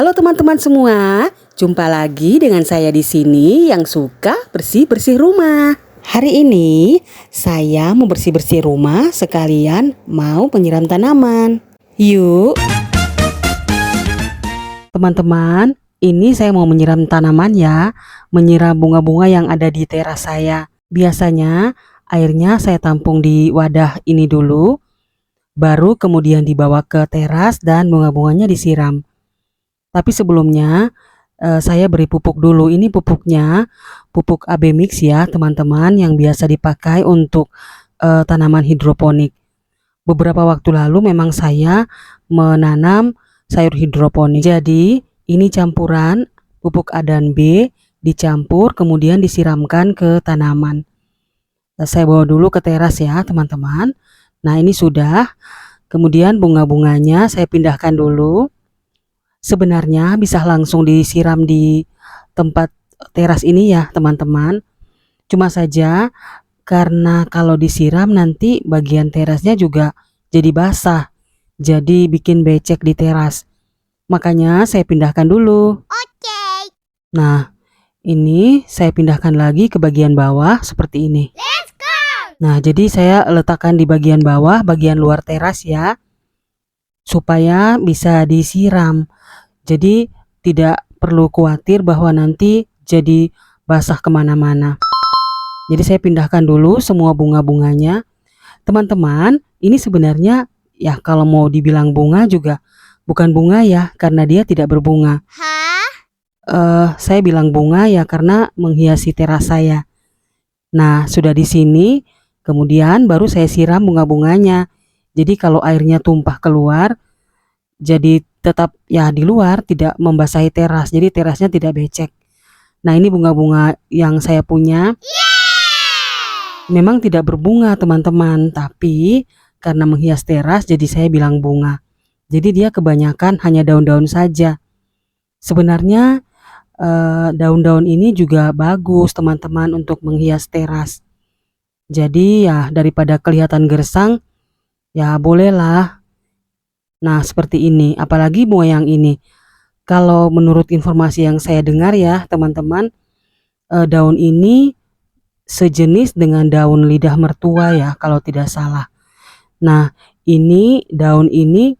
Halo teman-teman semua, jumpa lagi dengan saya di sini yang suka bersih-bersih rumah. Hari ini saya mau bersih-bersih rumah sekalian mau menyiram tanaman. Yuk. Teman-teman, ini saya mau menyiram tanaman ya, menyiram bunga-bunga yang ada di teras saya. Biasanya airnya saya tampung di wadah ini dulu, baru kemudian dibawa ke teras dan bunga-bunganya disiram. Tapi sebelumnya saya beri pupuk dulu. Ini pupuknya pupuk AB Mix ya teman-teman, yang biasa dipakai untuk tanaman hidroponik. Beberapa waktu lalu memang saya menanam sayur hidroponik. Jadi ini campuran pupuk A dan B dicampur kemudian disiramkan ke tanaman. Saya bawa dulu ke teras ya teman-teman. Nah ini sudah. Kemudian bunga-bunganya saya pindahkan dulu. Sebenarnya bisa langsung disiram di tempat teras ini ya teman-teman. Cuma saja karena kalau disiram nanti bagian terasnya juga jadi basah. Jadi bikin becek di teras. Makanya saya pindahkan dulu. Oke. Nah, ini saya pindahkan lagi ke bagian bawah seperti ini. Let's go. Nah, jadi saya letakkan di bagian bawah, bagian luar teras ya. Supaya bisa disiram. Jadi tidak perlu khawatir bahwa nanti jadi basah kemana-mana. Jadi saya pindahkan dulu semua bunga-bunganya. Teman-teman, ini sebenarnya ya kalau mau dibilang bunga juga bukan bunga ya, karena dia tidak berbunga. Saya bilang bunga ya karena menghiasi teras saya. Nah, sudah di sini, kemudian baru saya siram bunga-bunganya. Jadi kalau airnya tumpah keluar, jadi tetap ya di luar, tidak membasahi teras. Jadi terasnya tidak becek. Nah, ini bunga-bunga yang saya punya. Memang tidak berbunga teman-teman, tapi karena menghias teras jadi saya bilang bunga. Jadi dia kebanyakan hanya daun-daun saja. Sebenarnya daun-daun ini juga bagus teman-teman untuk menghias teras. Jadi ya daripada kelihatan gersang, ya bolehlah. Nah seperti ini, apalagi bunga yang ini. Kalau menurut informasi yang saya dengar ya teman-teman, daun ini sejenis dengan daun lidah mertua ya kalau tidak salah. Nah ini daun ini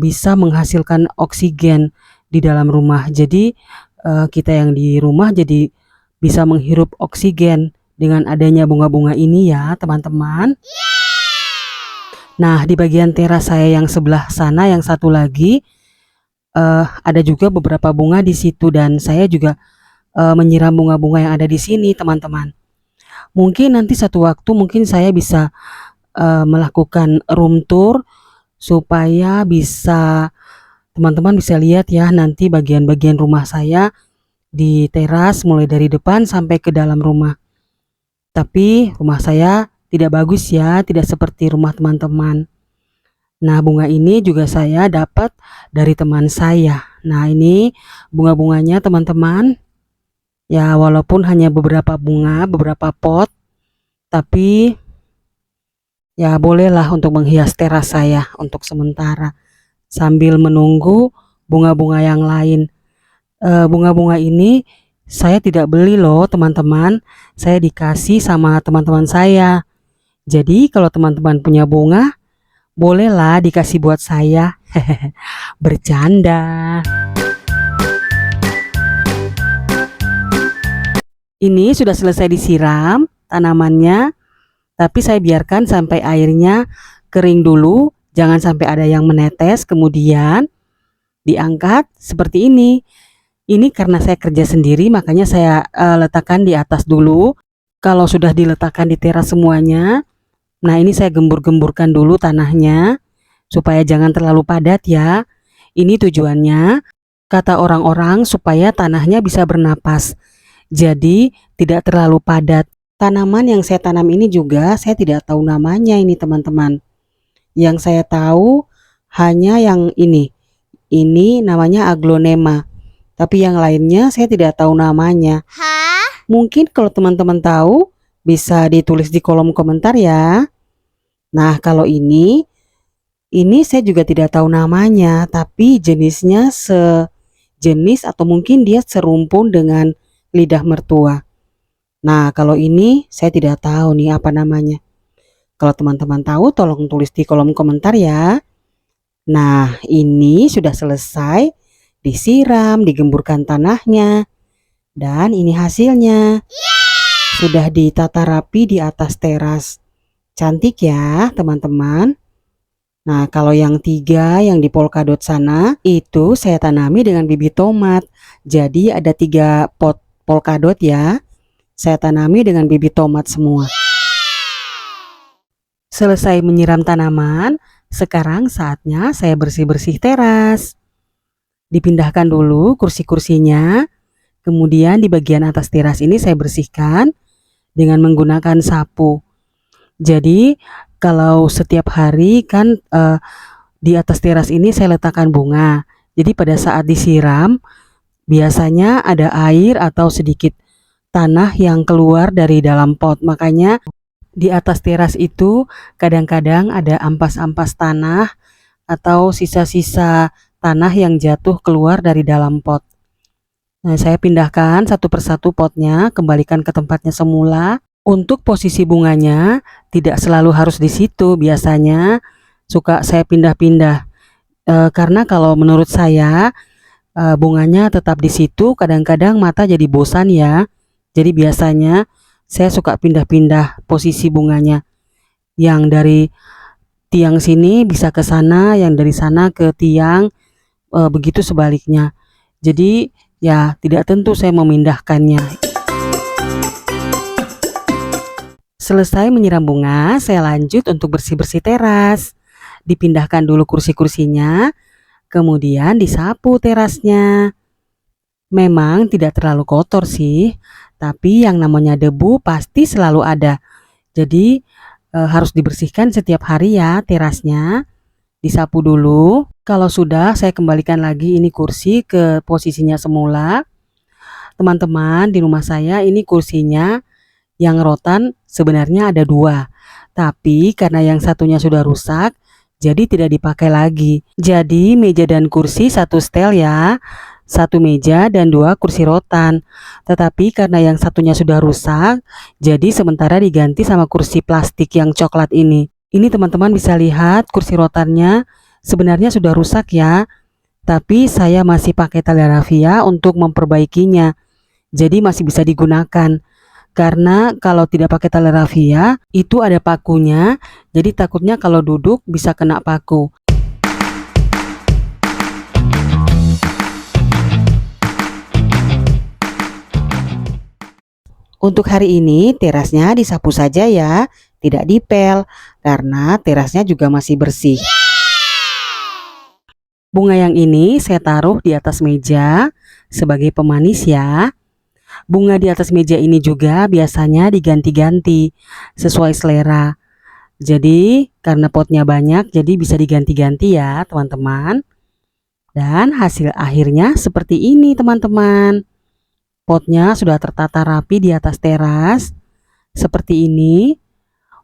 bisa menghasilkan oksigen di dalam rumah. Jadi kita yang di rumah jadi bisa menghirup oksigen dengan adanya bunga-bunga ini ya teman-teman. Nah di bagian teras saya yang sebelah sana yang satu lagi ada juga beberapa bunga di situ, dan saya juga menyiram bunga-bunga yang ada di sini teman-teman. Mungkin nanti satu waktu mungkin saya bisa melakukan room tour supaya bisa teman-teman bisa lihat ya nanti bagian-bagian rumah saya di teras mulai dari depan sampai ke dalam rumah. Tapi rumah saya tidak bagus ya, tidak seperti rumah teman-teman. Nah bunga ini juga saya dapat dari teman saya. Nah ini bunga-bunganya teman-teman. Ya walaupun hanya beberapa bunga, beberapa pot, tapi ya bolehlah untuk menghias teras saya untuk sementara. Sambil menunggu bunga-bunga yang lain. Bunga-bunga ini saya tidak beli loh teman-teman. Saya dikasih sama teman-teman saya. Jadi kalau teman-teman punya bunga, bolehlah dikasih buat saya. Bercanda. Ini sudah selesai disiram tanamannya, tapi saya biarkan sampai airnya kering dulu, jangan sampai ada yang menetes. Kemudian diangkat seperti ini. Ini karena saya kerja sendiri, makanya saya letakkan di atas dulu. Kalau sudah diletakkan di teras semuanya, nah ini saya gembur-gemburkan dulu tanahnya supaya jangan terlalu padat ya. Ini tujuannya, kata orang-orang, supaya tanahnya bisa bernapas. Jadi tidak terlalu padat. Tanaman yang saya tanam ini juga saya tidak tahu namanya ini teman-teman. Yang saya tahu hanya yang ini. Ini namanya aglonema. Tapi yang lainnya saya tidak tahu namanya. Mungkin kalau teman-teman tahu bisa ditulis di kolom komentar ya. Nah kalau ini saya juga tidak tahu namanya, tapi jenisnya jenis atau mungkin dia serumpun dengan lidah mertua. Nah, kalau ini saya tidak tahu nih apa namanya. Kalau teman-teman tahu tolong tulis di kolom komentar ya. Nah, ini sudah selesai disiram, digemburkan tanahnya. Dan ini hasilnya. Sudah ditata rapi di atas teras. Cantik ya, teman-teman. Nah, kalau yang 3 yang di polkadot sana, itu saya tanami dengan bibit tomat. Jadi ada 3 pot polkadot ya. Saya tanami dengan bibit tomat semua. Selesai menyiram tanaman, sekarang saatnya saya bersih-bersih teras. Dipindahkan dulu kursi-kursinya. Kemudian di bagian atas teras ini saya bersihkan dengan menggunakan sapu. Jadi kalau setiap hari kan di atas teras ini saya letakkan bunga. Jadi pada saat disiram biasanya ada air atau sedikit tanah yang keluar dari dalam pot. Makanya di atas teras itu kadang-kadang ada ampas-ampas tanah atau sisa-sisa tanah yang jatuh keluar dari dalam pot. Nah, saya pindahkan satu persatu potnya, kembalikan ke tempatnya semula. Untuk posisi bunganya tidak selalu harus di situ, biasanya suka saya pindah-pindah. Karena kalau menurut saya bunganya tetap di situ, kadang-kadang mata jadi bosan ya. Jadi biasanya saya suka pindah-pindah posisi bunganya. Yang dari tiang sini bisa ke sana, yang dari sana ke tiang, begitu sebaliknya. Jadi ya tidak tentu saya memindahkannya. Selesai menyiram bunga, saya lanjut untuk bersih-bersih teras. Dipindahkan dulu kursi-kursinya, kemudian disapu terasnya. Memang tidak terlalu kotor sih, tapi yang namanya debu pasti selalu ada. Jadi harus dibersihkan setiap hari ya terasnya. Disapu dulu. Kalau sudah, saya kembalikan lagi ini kursi ke posisinya semula. Teman-teman, di rumah saya ini kursinya yang rotan sebenarnya ada 2. Tapi karena yang satunya sudah rusak, jadi tidak dipakai lagi. Jadi meja dan kursi satu setel ya. 1 meja dan 2 kursi rotan. Tetapi karena yang satunya sudah rusak, jadi sementara diganti sama kursi plastik yang coklat ini. Ini teman-teman bisa lihat kursi rotannya sebenarnya sudah rusak ya. Tapi saya masih pakai tali rafia untuk memperbaikinya. Jadi masih bisa digunakan. Karena kalau tidak pakai tali rafia, itu ada pakunya. Jadi takutnya kalau duduk bisa kena paku. Untuk hari ini terasnya disapu saja ya, tidak dipel, karena terasnya juga masih bersih. Bunga yang ini saya taruh di atas meja sebagai pemanis ya. Bunga di atas meja ini juga biasanya diganti-ganti sesuai selera. Jadi karena potnya banyak, jadi bisa diganti-ganti ya teman-teman. Dan hasil akhirnya seperti ini teman-teman. Potnya sudah tertata rapi di atas teras. Seperti ini.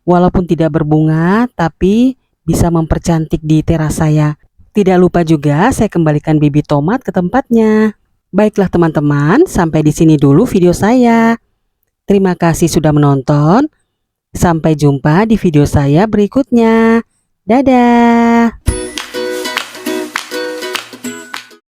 Walaupun tidak berbunga, tapi bisa mempercantik di teras saya. Tidak lupa juga saya kembalikan bibit tomat ke tempatnya. Baiklah teman-teman, sampai di sini dulu video saya. Terima kasih sudah menonton. Sampai jumpa di video saya berikutnya. Dadah.